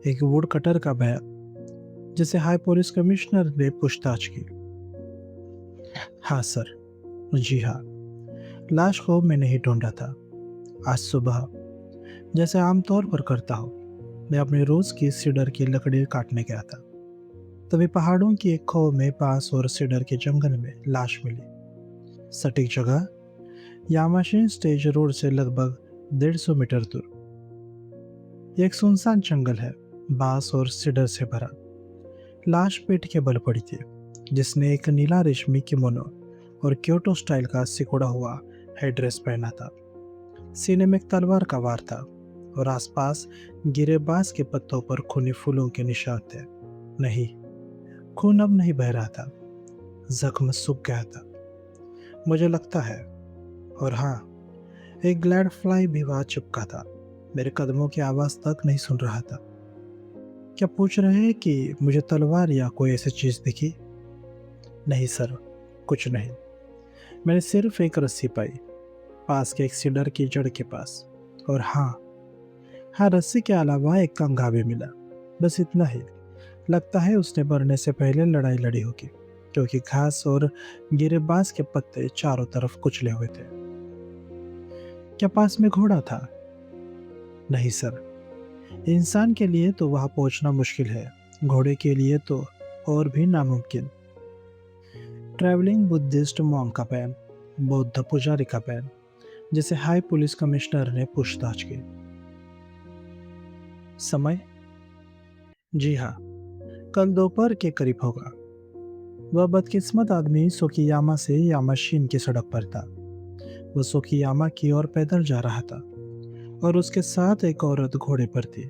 एक would cutter का बयान, जिसे हाई पुलिस कमिश्नर ने पूछताछ की। हाँ सर। जी हाँ, लाश को मैंने ही ढूंढा था। आज सुबह, जैसे आमतौर पर करता हूँ, मैं अपने रोज की सीडर की लकड़ी काटने गया था। तभी पहाड़ों की एक खो में बांस और सीडर के जंगल में लाश मिली। सटीक जगह यामाशीन स्टेज रोड से लगभग 150 मीटर दूर। ये एक सुनसान जंगल है, बांस और सीडर से भरा। लाश पेट के बल पड़ी थी, जिसने एक नीला रेशमी किमोनो और क्योटो स्टाइल का सिकुड़ा हुआ हेडड्रेस पहना था। सीने में एक तलवार का वार था और आसपास गिरे बांस के पत्तों पर खूनी फूलों के निशान थे। नहीं, खून अब नहीं बह रहा था, जख्म सूख गया था, मुझे लगता है। और हाँ, एक ग्लैड फ्लाई भी वहां चिपका था, मेरे कदमों की आवाज तक नहीं सुन रहा था। क्या पूछ रहे हैं कि मुझे तलवार या कोई ऐसी चीज दिखी? नहीं सर, कुछ नहीं। मैंने सिर्फ एक रस्सी पाई, पास के एक सीडर की जड़ के पास। और हाँ, रस्सी के अलावा एक कंघा भी मिला। बस इतना ही। लगता है उसने मरने से पहले लड़ाई लड़ी होगी, क्योंकि घास और गिरे बांस के पत्ते चारों तरफ कुचले हुए थे। क्या पास में घोड़ा था? नहीं सर, इंसान के लिए तो वहां पहुंचना मुश्किल है, घोड़े के लिए तो और भी नामुमकिन। ट्रैवलिंग बुद्धिस्ट मॉन्क का पैन, बौद्ध पुजारी का पैन, जिसे हाई पुलिस कमिश्नर ने पूछताछ की। समय? जी हाँ, कल दोपहर के करीब होगा। वह बदकिस्मत आदमी सोकियामा से यामाशीन की सड़क पर था। वह सोकियामा की ओर पैदल जा रहा था और उसके साथ एक औरत घोड़े पर थी,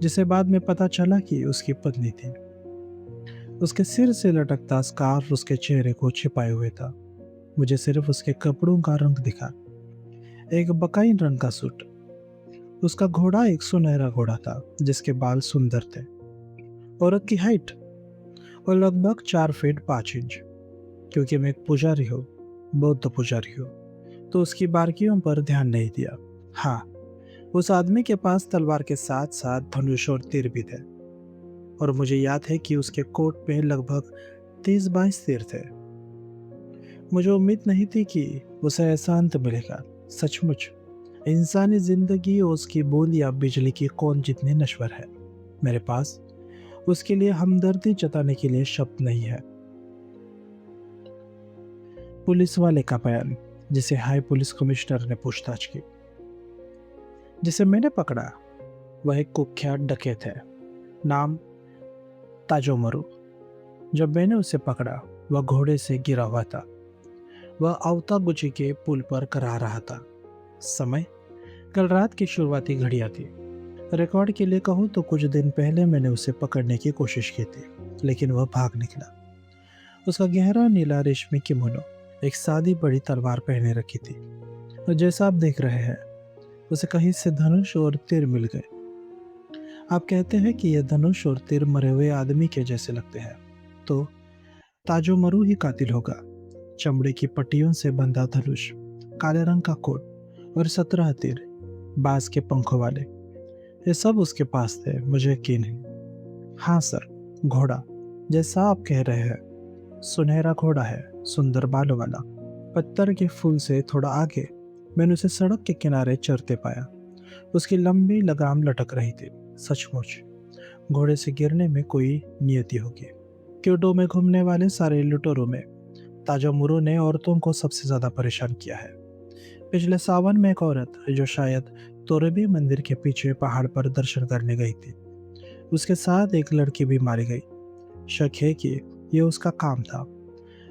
जिसे बाद में पता चला कि उसकी पत्नी थी। उसके सिर से लटकता स्कार्फ उसके चेहरे को छिपाए हुए था। मुझे सिर्फ उसके कपड़ों का रंग दिखा, एक बकाई रंग का सूट। उसका घोड़ा एक सुनहरा घोड़ा था, जिसके बाल सुंदर थे। औरत की हाइट और लगभग 4 फीट 5 इंच। क्योंकि मैं एक पुजारी हूँ, बौद्ध पुजारी हूँ, तो उसकी बारीकियों पर ध्यान नहीं दिया। हाँ, उस आदमी के पास तलवार के साथ साथ धनुष और तीर भी थे। और मुझे याद है कि उसके कोट में लगभग 30-22 तीर थे। मुझे उम्मीद नहीं थी कि उसे ऐसा अंत मिलेगा। सचमुच, इंसानी जिंदगी और उसकी बूंद या बिजली की कौन जितनी नश्वर है। मेरे पास उसके लिए हमदर्दी जताने के लिए शब्द नहीं है। पुलिस वाले का बयान, जिसे हाई पुलिस कमिश्नर ने पूछताछ की। जिसे मैंने पकड़ा, वह एक कुख्यात डकैत है, नाम ताजोमरू। जब मैंने उसे पकड़ा, वह घोड़े से गिरा हुआ था। वह अवतागुची के पुल पर करा रहा था। समय? कल रात की शुरुआती घड़ियां थी। रिकॉर्ड के लिए कहूँ तो कुछ दिन पहले मैंने उसे पकड़ने की कोशिश की थी, लेकिन वह भाग निकला। उसका गहरा नीला रेशमी किमोनो, एक सादी बड़ी तलवार पहने रखी थी, और जैसा आप देख रहे हैं, उसे कहीं से धनुष और तीर मिल गए। आप कहते हैं कि यह धनुष और तीर मरे हुए आदमी के जैसे लगते हैं, तो ताजोमरू ही कातिल होगा। चमड़े की पट्टियों से बंधा धनुष, काले रंग का कोट और 17 तीर, बाज के पंखों वाले, ये सब उसके पास थे, मुझे यकीन है। हाँ सर, घोड़ा, जैसा आप कह रहे हैं, सुनहरा घोड़ा है, सुंदर बालों वाला। पत्थर के फूल से थोड़ा आगे मैंने उसे सड़क के किनारे चरते पाया। उसकी लंबी लगाम लटक रही थी। सचमुच, घोड़े से गिरने में कोई नियति होगी। क्योटो में घूमने वाले सारे लुटेरों में ताजामुरो ने औरतों को सबसे ज्यादा परेशान किया है। पिछले सावन में एक औरत, जो शायद तोरेबी मंदिर के पीछे पहाड़ पर दर्शन करने गई थी, उसके साथ एक लड़की भी मारी गई। शक है कि यह उसका काम था।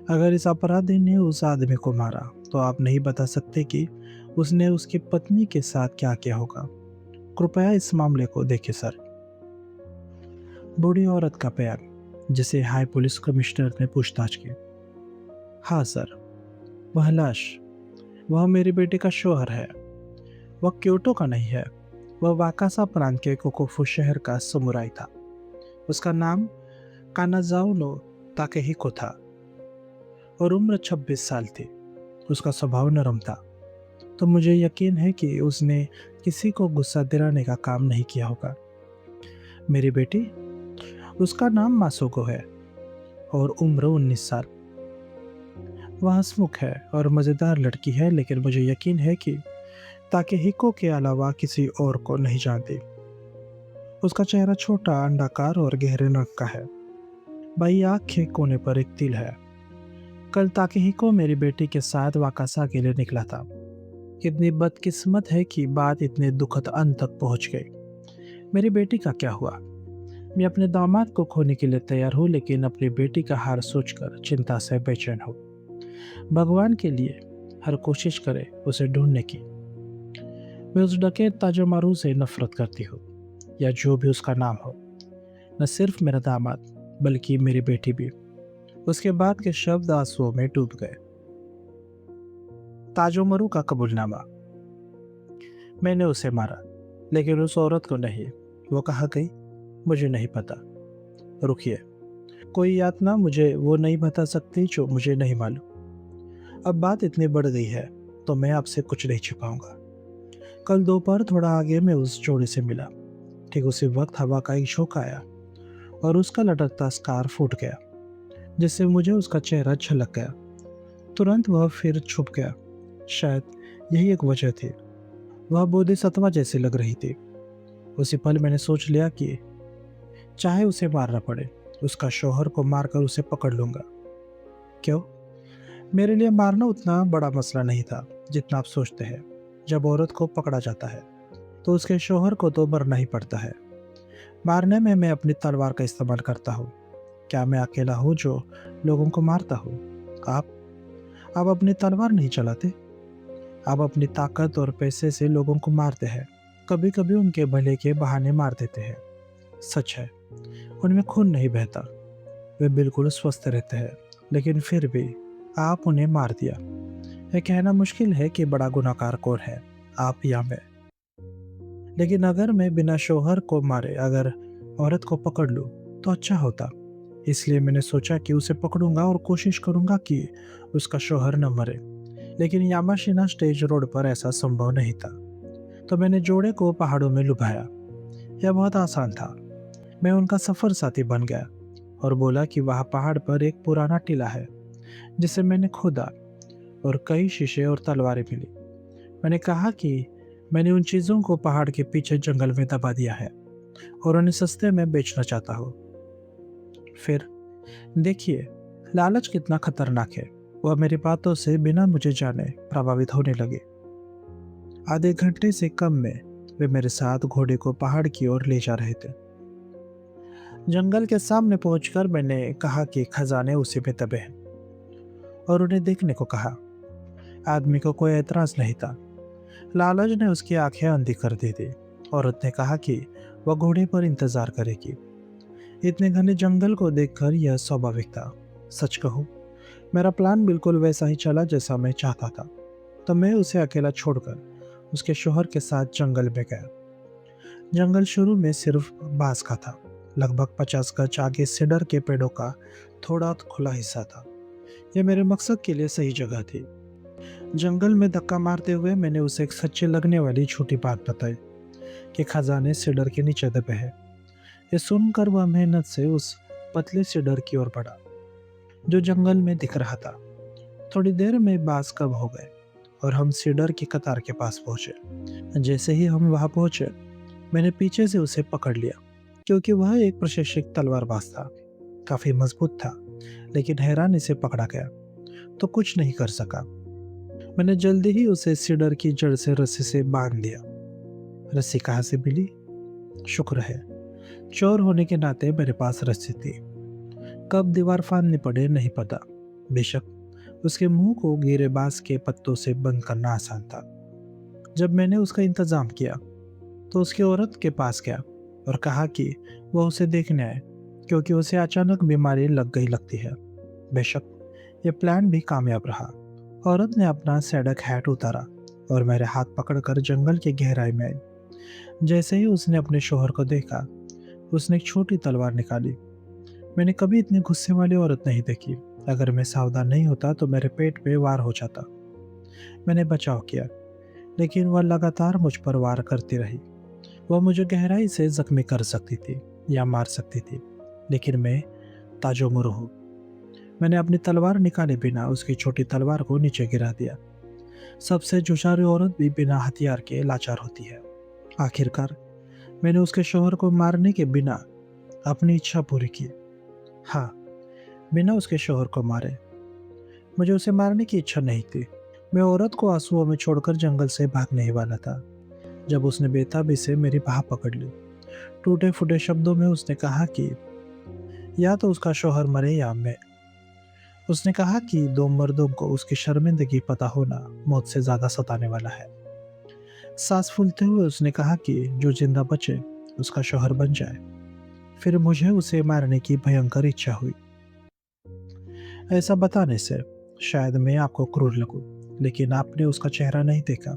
अगर इस अपराधी ने उस आदमी को मारा, तो आप नहीं बता सकते कि उसने उसकी पत्नी के साथ क्या किया होगा। कृपया इस मामले को देखें सर। बूढ़ी औरत का बयान, जिसे हाई पुलिस कमिश्नर ने पूछताछ की। हाँ सर, वह लाश, वह मेरी बेटी का शौहर है। वह क्योटो का नहीं है, वह वाकासा प्रांत के कोकोफू शहर का समुराई था। उसका नाम कानाजाओ नो ताकेहिको था और उम्र 26 साल थी। उसका स्वभाव नरम था, तो मुझे यकीन है कि उसने किसी को गुस्सा दिलाने का काम नहीं किया होगा। मेरी बेटी, उसका नाम मासूको है और उम्र 19 साल। वह हंसमुख है और मज़ेदार लड़की है, लेकिन मुझे यकीन है कि ताकेहिको के अलावा किसी और को नहीं जानती। उसका चेहरा छोटा, अंडाकार और गहरे रंग का है। बाई आँख के कोने पर एक तिल है। कल ताकेहिको मेरी बेटी के साथ वाकासा के लिए निकला था। कितनी बदकिस्मत है कि बात इतने दुखद अंत तक पहुंच गई। मेरी बेटी का क्या हुआ? मैं अपने दामाद को खोने के लिए तैयार हूँ, लेकिन अपनी बेटी का हार सोचकर चिंता से बेचैन हूँ। भगवान के लिए हर कोशिश करे उसे ढूंढने की। मैं उस डकैत ताजोमारू से नफरत करती हूँ, या जो भी उसका नाम हो। न सिर्फ मेरा दामाद, बल्कि मेरी बेटी भी। उसके बाद के शब्द आंसुओं में डूब गए। ताजोमारू का कबूलनामा। मैंने उसे मारा, लेकिन उस औरत को नहीं। वो कहाँ गई मुझे नहीं पता। रुकिए, कोई यातना मुझे वो नहीं बता सकती जो मुझे नहीं मालूम। अब बात इतनी बढ़ गई है तो मैं आपसे कुछ नहीं छिपाऊंगा। कल दोपहर थोड़ा आगे मैं उस जोड़े से मिला। ठीक उसी वक्त हवा का एक झोंका आया और उसका लटकता स्कार्फ फूट गया, जिससे मुझे उसका चेहरा झलक गया। तुरंत वह फिर छुप गया। शायद यही एक वजह थी। वह बोधिसत्वा जैसी लग रही थी। उसी पल मैंने सोच लिया कि चाहे उसे मारना पड़े, उसका शौहर को मारकर उसे पकड़ लूंगा। क्यों? मेरे लिए मारना उतना बड़ा मसला नहीं था जितना आप सोचते हैं। जब औरत को पकड़ा जाता है तो उसके शौहर को तो मरना ही पड़ता है। मारने में मैं अपनी तलवार का इस्तेमाल करता हूँ। क्या मैं अकेला हूँ जो लोगों को मारता हूँ? आप आप अपनी तलवार नहीं चलाते। आप अपनी ताकत और पैसे से लोगों को मारते हैं। कभी कभी उनके भले के बहाने मार देते हैं। सच है, उनमें खून नहीं बहता। वे बिल्कुल स्वस्थ रहते हैं, लेकिन फिर भी आप उन्हें मार दिया। यह कहना मुश्किल है कि बड़ा गुनाहगार कौन है, आप या मैं। लेकिन अगर मैं बिना शौहर को मारे अगर औरत को पकड़ लूं तो अच्छा होता। इसलिए मैंने सोचा कि उसे पकड़ूंगा और कोशिश करूंगा कि उसका शौहर न मरे। लेकिन यामाशिना स्टेज रोड पर ऐसा संभव नहीं था। तो मैंने जोड़े को पहाड़ों में लुभाया। यह बहुत आसान था। मैं उनका सफर साथी बन गया और बोला कि वहाँ पहाड़ पर एक पुराना टीला है जिसे मैंने खोदा, और कई शीशे और तलवारें मिली। मैंने कहा कि मैंने उन चीज़ों को पहाड़ के पीछे जंगल में दबा दिया है और उन्हें सस्ते में बेचना चाहता हूँ। फिर देखिए, लालच कितना खतरनाक है। वह मेरी बातों से बिना मुझे जाने प्रभावित होने लगे। आधे घंटे से कम में वे मेरे साथ घोड़े को पहाड़ की ओर ले जा रहे थे। जंगल के सामने पहुंचकर मैंने कहा कि खजाने उसी में दबे हैं और उन्हें देखने को कहा। आदमी को कोई एतराज नहीं था। लालच ने उसकी आंखें अंधी कर दी थी। औरत ने कहा कि वह घोड़े पर इंतजार करेगी। इतने घने जंगल को देखकर यह स्वाभाविक था। सच कहूँ, मेरा प्लान बिल्कुल वैसा ही चला जैसा मैं चाहता था। तो मैं उसे अकेला छोड़कर उसके शौहर के साथ जंगल में गया। जंगल शुरू में सिर्फ बांस का था। लगभग 50 गज आगे सीडर के पेड़ों का थोड़ा खुला हिस्सा था। यह मेरे मकसद के लिए सही जगह थी। जंगल में धक्का मारते हुए मैंने उसे एक सच्ची लगने वाली छोटी बात बताई कि खजाने सीडर के नीचे दबे हैं। ये सुनकर वह मेहनत से उस पतले सीडर की ओर बढ़ा जो जंगल में दिख रहा था। थोड़ी देर में बांस कम हो गए और हम सीडर की कतार के पास पहुंचे। जैसे ही हम वहां पहुंचे, मैंने पीछे से उसे पकड़ लिया, क्योंकि वह एक प्रशिक्षित तलवारबाज था। काफी मजबूत था, लेकिन हैरानी से पकड़ा गया तो कुछ नहीं कर सका। मैंने जल्दी ही उसे सीडर की जड़ से रस्सी से बांध दिया। रस्सी कहाँ से मिली? शुक्र है, चोर होने के नाते मेरे पास रस्सी थी। कब दीवार फाड़नी पड़े नहीं पता। बेशक उसके मुंह को गिरे बांस के पत्तों से बंद करना आसान था। जब मैंने उसका इंतजाम किया तो उसकी औरत के पास गया और कहा कि वह उसे देखने आए, क्योंकि उसे अचानक बीमारी लग गई लगती है। बेशक यह प्लान भी कामयाब रहा। औरत ने अपना सैडक हैट उतारा और मेरे हाथ पकड़कर जंगल की गहराई में आई। जैसे ही उसने अपने शौहर को देखा, उसने एक छोटी तलवार निकाली। मैंने कभी इतनी गुस्से वाली औरत नहीं देखी। अगर मैं सावधान नहीं होता तो मेरे पेट पे वार हो जाता। मैंने बचाव किया, लेकिन वह लगातार मुझ पर वार करती रही। वह मुझे गहराई से जख्मी कर सकती थी। या मार सकती थी, लेकिन मैं ताजोमुर हूँ। मैंने अपनी तलवार निकाले बिना उसकी छोटी तलवार को नीचे गिरा दिया। सबसे जुझारू औरत भी बिना हथियार के लाचार होती है। आखिरकार मैंने उसके शौहर को मारने के बिना अपनी इच्छा पूरी की। हाँ, बिना उसके शौहर को मारे। मुझे उसे मारने की इच्छा नहीं थी। मैं औरत को आंसुओं में छोड़कर जंगल से भागने ही वाला था, जब उसने बेताबी से मेरी बाह पकड़ ली। टूटे फूटे शब्दों में उसने कहा कि या तो उसका शौहर मरे या मैं। उसने कहा कि दो मर्दों को उसकी शर्मिंदगी पता होना मौत से ज्यादा सताने वाला है। सांस फूलते हुए उसने कहा कि जो जिंदा बचे उसका शौहर बन जाए। फिर मुझे उसे मारने की भयंकर इच्छा हुई। ऐसा बताने से शायद मैं आपको क्रूर लगूं, लेकिन आपने उसका चेहरा नहीं देखा,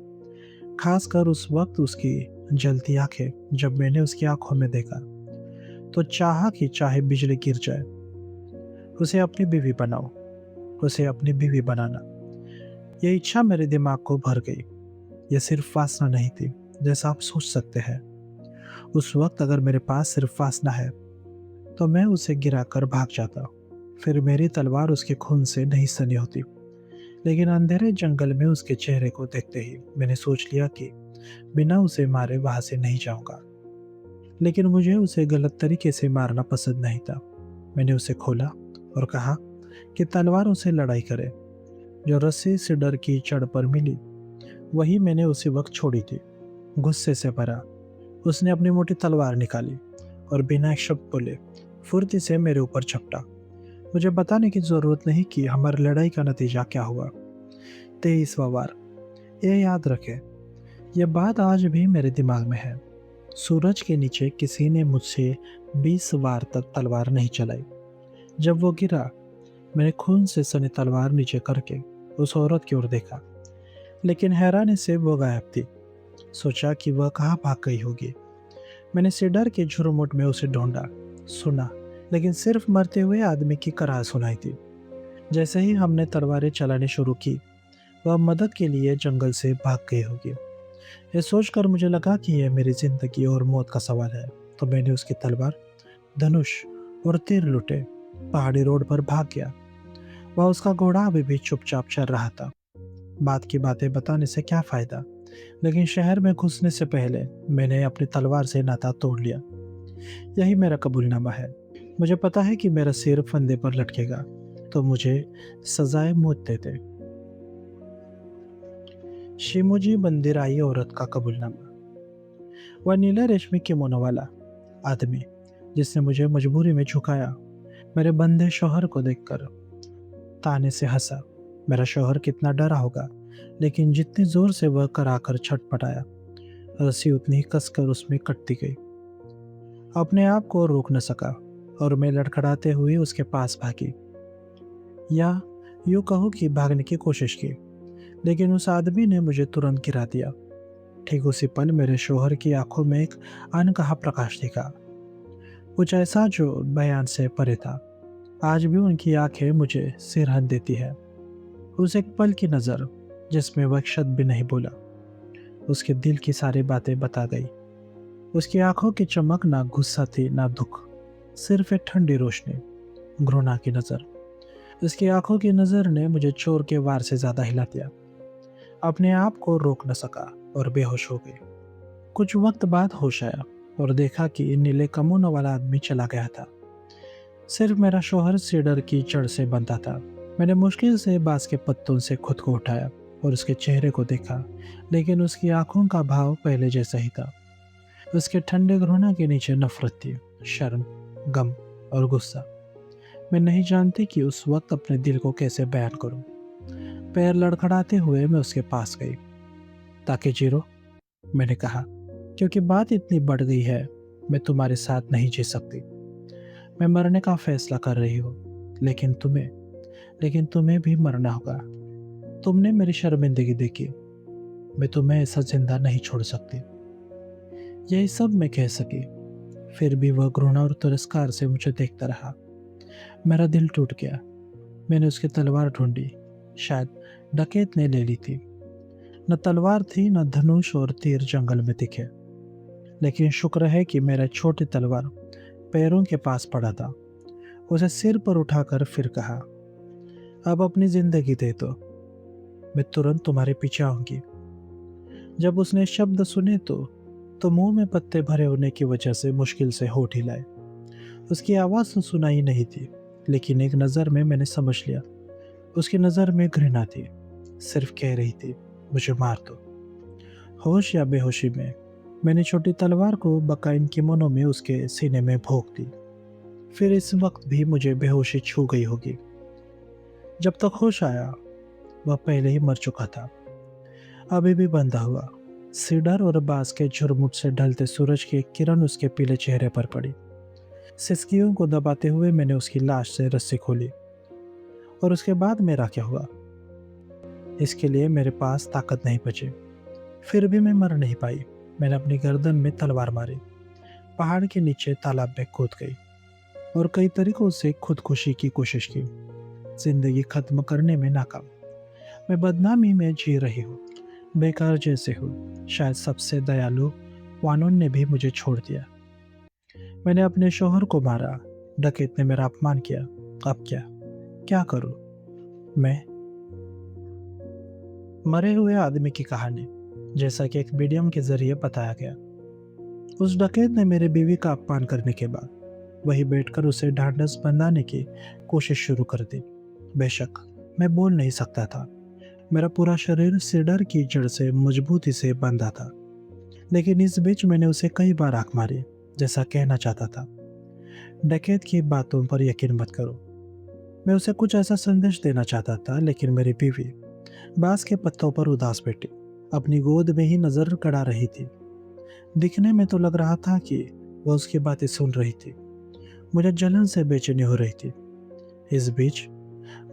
खासकर उस वक्त उसकी जलती आंखें। जब मैंने उसकी आंखों में देखा तो चाहा कि चाहे बिजली गिर जाए, उसे अपनी बीवी बनाओ, उसे अपनी बीवी बनाना। यह इच्छा मेरे दिमाग को भर गई। यह सिर्फ वासना नहीं थी, जैसा आप सोच सकते हैं। उस वक्त अगर मेरे पास सिर्फ वासना है तो मैं उसे गिराकर भाग जाता। फिर मेरी तलवार उसके खून से नहीं सनी होती। लेकिन अंधेरे जंगल में उसके चेहरे को देखते ही मैंने सोच लिया कि बिना उसे मारे वहां से नहीं जाऊंगा। लेकिन मुझे उसे गलत तरीके से मारना पसंद नहीं था। मैंने उसे खोला और कहा कि तलवार उसे लड़ाई करे। जो रस्सी से डर की चढ़ पर मिली, वही मैंने उसी वक्त छोड़ी थी। गुस्से से भरा उसने अपनी मोटी तलवार निकाली और बिना एक शब्द बोले फुर्ती से मेरे ऊपर झपटा। मुझे बताने की जरूरत नहीं कि हमारी लड़ाई का नतीजा क्या हुआ। 23वां वार। ये याद रखे, यह बात आज भी मेरे दिमाग में है। सूरज के नीचे किसी ने मुझसे 20 वार तक तलवार नहीं चलाई। जब वो गिरा, मैंने खून से सनी तलवार नीचे करके उस औरत की ओर देखा, लेकिन हैरानी से वो गायब थी। सोचा कि वह कहाँ भाग गई होगी। मैंने सिर डर के झुरमुट में उसे ढूंढा, सुना, लेकिन सिर्फ मरते हुए आदमी की कराह सुनाई थी। जैसे ही हमने तलवारें चलानी शुरू की, वह मदद के लिए जंगल से भाग गई होगी। यह सोचकर मुझे लगा कि यह मेरी जिंदगी और मौत का सवाल है। तो मैंने उसकी तलवार, धनुष और तीर लुटे पहाड़ी रोड पर भाग गया। वह उसका घोड़ा अभी भी चुपचाप चल रहा था। बात की बातें बताने से क्या फायदा, लेकिन शहर में घुसने से पहले मैंने अपनी तलवार से नाता तोड़ लिया। यही मेरा कबूलनामा है। मुझे पता है कि मेरा सिर फंदे पर लटकेगा, तो मुझे सजाए मौत देते। शिमोजी बंदिराई औरत का कबूलनामा। वह नीले रेशमी किमोनो वाला आदमी जिसने मुझे मजबूरी में झुकाया, मेरे बंधे शौहर को देखकर ताने से हंसा। मेरा शौहर कितना डरा होगा, लेकिन जितनी जोर से वह कराकर छटपटाया, रस्सी उतनी ही कसकर उसमें कटती गई। अपने आप को रोक न सका और मैं लड़खड़ाते हुए उसके पास भागी, या यूं कहूँ कि भागने की कोशिश की। लेकिन उस आदमी ने मुझे तुरंत गिरा दिया। ठीक उसी पल मेरे शौहर की आंखों में एक अनकहा प्रकाश दिखा, कुछ ऐसा जो बयान से परे था। आज भी उनकी आंखें मुझे सिरहन देती है। उस एक पल की नज़र जिसमें वह एक शब्द भी नहीं बोला, उसके दिल की सारी बातें बता गई। उसकी आंखों की चमक ना गुस्सा थी ना दुख, सिर्फ एक ठंडी रोशनी, घृणा की नज़र। उसकी आंखों की नज़र ने मुझे चोर के वार से ज्यादा हिला दिया। अपने आप को रोक न सका और बेहोश हो गई। कुछ वक्त बाद होश आया और देखा कि नीले कमोनो वाला आदमी चला गया था। सिर्फ मेरा शौहर से डर की जड़ से बंधा था। मैंने मुश्किल से बांस के पत्तों से खुद को उठाया और उसके चेहरे को देखा, लेकिन उसकी आंखों का भाव पहले जैसा ही था। उसके ठंडे घृणा के नीचे नफरत थी, शर्म, गम और गुस्सा। मैं नहीं जानती कि उस वक्त अपने दिल को कैसे बयान करूं। पैर लड़खड़ाते हुए मैं उसके पास गई। ताकि जीरो, मैंने कहा, क्योंकि बात इतनी बढ़ गई है, मैं तुम्हारे साथ नहीं जी सकती। मैं मरने का फैसला कर रही हूँ, लेकिन तुम्हें भी मरना होगा। तुमने मेरी शर्मिंदगी देखी, मैं तुम्हें ऐसा जिंदा नहीं छोड़ सकती। यही सब मैं कह सकी। फिर भी वह घृणा और तिरस्कार से मुझे देखता रहा। मेरा दिल टूट गया। मैंने उसकी तलवार ढूंढी, शायद डकैत ने ले ली थी। न तलवार थी न धनुष और तीर जंगल में दिखे। लेकिन शुक्र है कि मेरा छोटी तलवार पैरों के पास पड़ा था। उसे सिर पर उठाकर फिर कहा, अब अपनी जिंदगी दे दो, मैं तुरंत तुम्हारे पीछे आऊंगी। जब उसने शब्द सुने तो मुंह में पत्ते भरे होने की वजह से मुश्किल से होठ हिलाए। उसकी आवाज़ तो सुनाई नहीं थी, लेकिन एक नज़र में मैंने समझ लिया। उसकी नज़र में घृणा थी, सिर्फ कह रही थी, मुझे मार दो। होश या बेहोशी में मैंने छोटी तलवार को बकाइन किमोनो में उसके सीने में भोंक दी। फिर इस वक्त भी मुझे बेहोशी छू गई होगी। जब तक होश आया, वह पहले ही मर चुका था, अभी भी बंधा हुआ। सीडर और बांस के झुरमुट से ढलते सूरज की एक किरण उसके पीले चेहरे पर पड़ी। सिसकियों को दबाते हुए मैंने उसकी लाश से रस्सी खोली। और उसके बाद मेरा क्या हुआ, इसके लिए मेरे पास ताकत नहीं बची। फिर भी मैं मर नहीं पाई। मैंने अपनी गर्दन में तलवार मारी, पहाड़ के नीचे तालाब में कूद गई और कई तरीकों से खुदकुशी की कोशिश की। जिंदगी खत्म करने में नाकाम। मैं बदनामी में जी रही हूँ, बेकार जैसे हूँ। शायद सबसे दयालु वानों ने भी मुझे छोड़ दिया। मैंने अपने शौहर को मारा, डकैत ने मेरा अपमान किया। अब क्या करूँ मैं? मरे हुए आदमी की कहानी, जैसा कि एक मीडियम के जरिए बताया गया। उस डकैत ने मेरी बीवी का अपमान करने के बाद वही बैठकर उसे ढांढस बंधाने की कोशिश शुरू कर दी। बेशक मैं बोल नहीं सकता था, मेरा पूरा शरीर सीडर की जड़ से मजबूती से बंधा था, लेकिन इस बीच मैंने उसे कई बार आंख मारी, जैसा कहना चाहता था, डकैत की बातों पर यकीन मत करो। मैं उसे कुछ ऐसा संदेश देना चाहता था, लेकिन मेरी बीवी बांस के पत्तों पर उदास बैठी अपनी गोद में ही नजर गड़ा रही थी। दिखने में तो लग रहा था कि वह उसकी बातें सुन रही थी। मुझे जलन से बेचैनी हो रही थी। इस बीच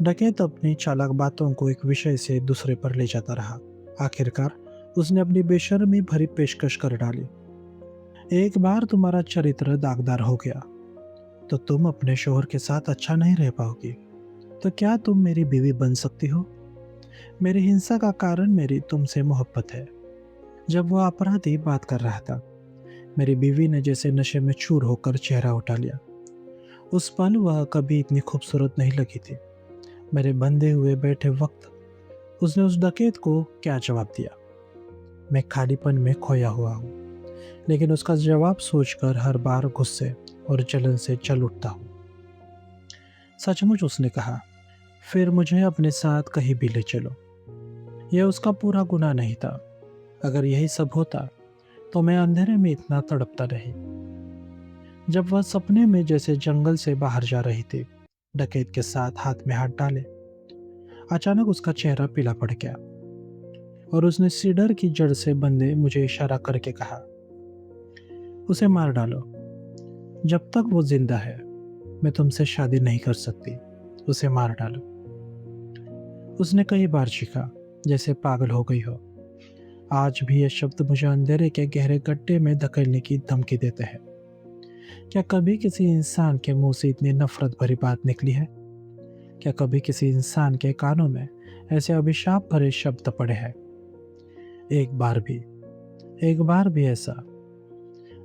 डकैत अपनी चालाक बातों को एक विषय से दूसरे पर ले जाता रहा। आखिरकार उसने अपनी बेशर्मी भरी पेशकश कर डाली। एक बार तुम्हारा चरित्र दागदार हो गया तो तुम अपने शौहर के साथ अच्छा नहीं रह पाओगी। तो क्या तुम मेरी बीवी बन सकती हो? मेरी हिंसा का कारण मेरी तुमसे मोहब्बत है। जब वह अपराधी बात कर रहा था, मेरी बीवी ने जैसे नशे में चूर होकर चेहरा उठा लिया। उस पल वह कभी इतनी खूबसूरत नहीं लगी थी। मेरे बंधे हुए बैठे वक्त उसने उस डकैत को क्या जवाब दिया? मैं खालीपन में खोया हुआ हूँ, लेकिन उसका जवाब सोचकर हर बार गुस्से और जलन से जल उठता हूँ। सचमुच उसने कहा, फिर मुझे अपने साथ कहीं भी ले चलो। यह उसका पूरा गुनाह नहीं था। अगर यही सब होता तो मैं अंधेरे में इतना तड़पता नहीं। जब वह सपने में जैसे जंगल से बाहर जा रही थी, डकैत के साथ हाथ में हाथ डाले, अचानक उसका चेहरा पीला पड़ गया और उसने सीडर की जड़ से बंधे मुझे इशारा करके कहा, उसे मार डालो। जब तक वो जिंदा है मैं तुमसे शादी नहीं कर सकती। उसे मार डालो। उसने कई बार चीखा, जैसे पागल हो गई हो। आज भी ये शब्द मुझे अंधेरे के गहरे गड्ढे में धकेलने की धमकी देते हैं। क्या कभी किसी इंसान के मुंह से इतनी नफरत भरी बात निकली है? क्या कभी किसी इंसान के कानों में ऐसे अभिशाप भरे शब्द पड़े हैं? एक बार भी ऐसा।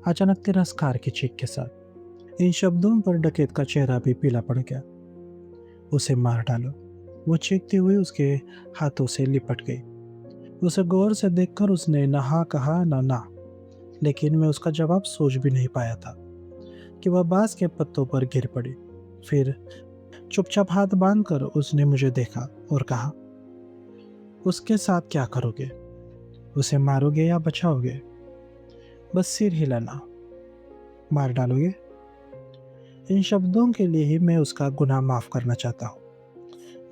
अचानक तिरस्कार की चीख के साथ इन शब्दों पर डकैत का चेहरा भी पीला पड़ गया। उसे मार डालो, वो चीखती हुई उसके हाथों से लिपट गई। उसे गौर से देखकर उसने न हाँ कहा न ना, लेकिन मैं उसका जवाब सोच भी नहीं पाया था कि वह बांस के पत्तों पर गिर पड़ी। फिर चुपचाप हाथ बांधकर उसने मुझे देखा और कहा, उसके साथ क्या करोगे? उसे मारोगे या बचाओगे? बस सिर हिलाना। मार डालोगे? इन शब्दों के लिए ही मैं उसका गुनाह माफ करना चाहता हूँ।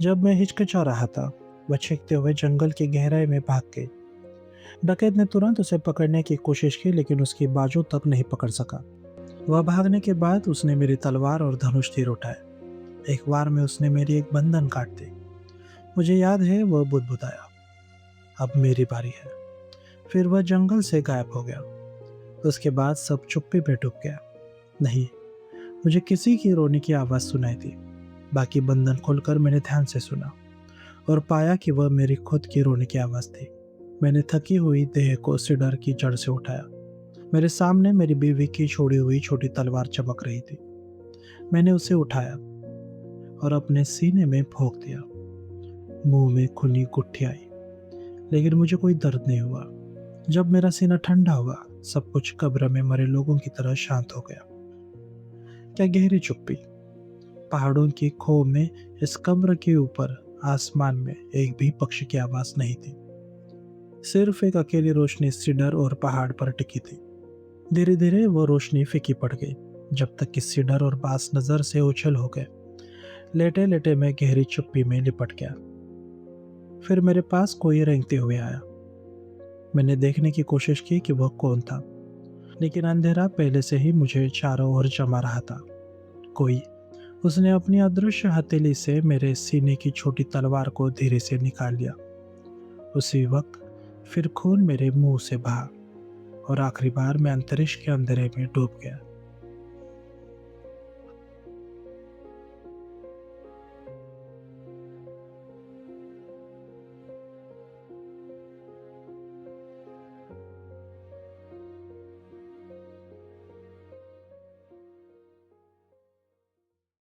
जब मैं हिचकिचा रहा था, वह चीखते हुए जंगल की गहराई में भाग गई। डकैत ने तुरंत उसे पकड़ने की कोशिश की, लेकिन उसकी बाजू तक नहीं पकड़ सका। वह भागने के बाद उसने मेरी तलवार और धनुष तीर उठाए। एक बार में उसने मेरी एक बंधन काट दी। मुझे याद है वह बुदबुदाया, अब मेरी बारी है। फिर वह जंगल से गायब हो गया। उसके बाद सब चुप्पी में डूब गया। नहीं, मुझे किसी की रोने की आवाज़ सुनाई दी। बाकी बंधन खोलकर मैंने ध्यान से सुना और पाया कि वह मेरी खुद की रोने की आवाज़ थी। मैंने थकी हुई देह को सीडर की जड़ से उठाया मेरे सामने मेरी बीवी की छोड़ी हुई छोटी तलवार चमक रही थी। मैंने उसे उठाया और अपने सीने में भोंक दिया। मुंह में खूनी गुठली आई, लेकिन मुझे कोई दर्द नहीं हुआ। जब मेरा सीना ठंडा हुआ, सब कुछ कब्र में मरे लोगों की तरह शांत हो गया। क्या गहरी चुप्पी! पहाड़ों की खो में, इस कब्र के ऊपर आसमान में एक भी पक्षी की आवाज नहीं थी। सिर्फ एक अकेली रोशनी सीडर और पहाड़ पर टिकी थी। धीरे धीरे वो रोशनी फीकी पड़ गई, जब तक कि सीडर और बांस नजर से ओझल हो गए। लेटे लेटे मैं गहरी चुप्पी में लिपट गया। फिर मेरे पास कोई रेंगते हुए आया। मैंने देखने की कोशिश की कि वह कौन था, लेकिन अंधेरा पहले से ही मुझे चारों ओर जमा रहा था। कोई उसने अपनी अदृश्य हथेली से मेरे सीने की छोटी तलवार को धीरे से निकाल लिया। उसी वक्त फिर खून मेरे मुंह से बहा और आखिरी बार मैं अंतरिक्ष के अंधेरे में डूब गया।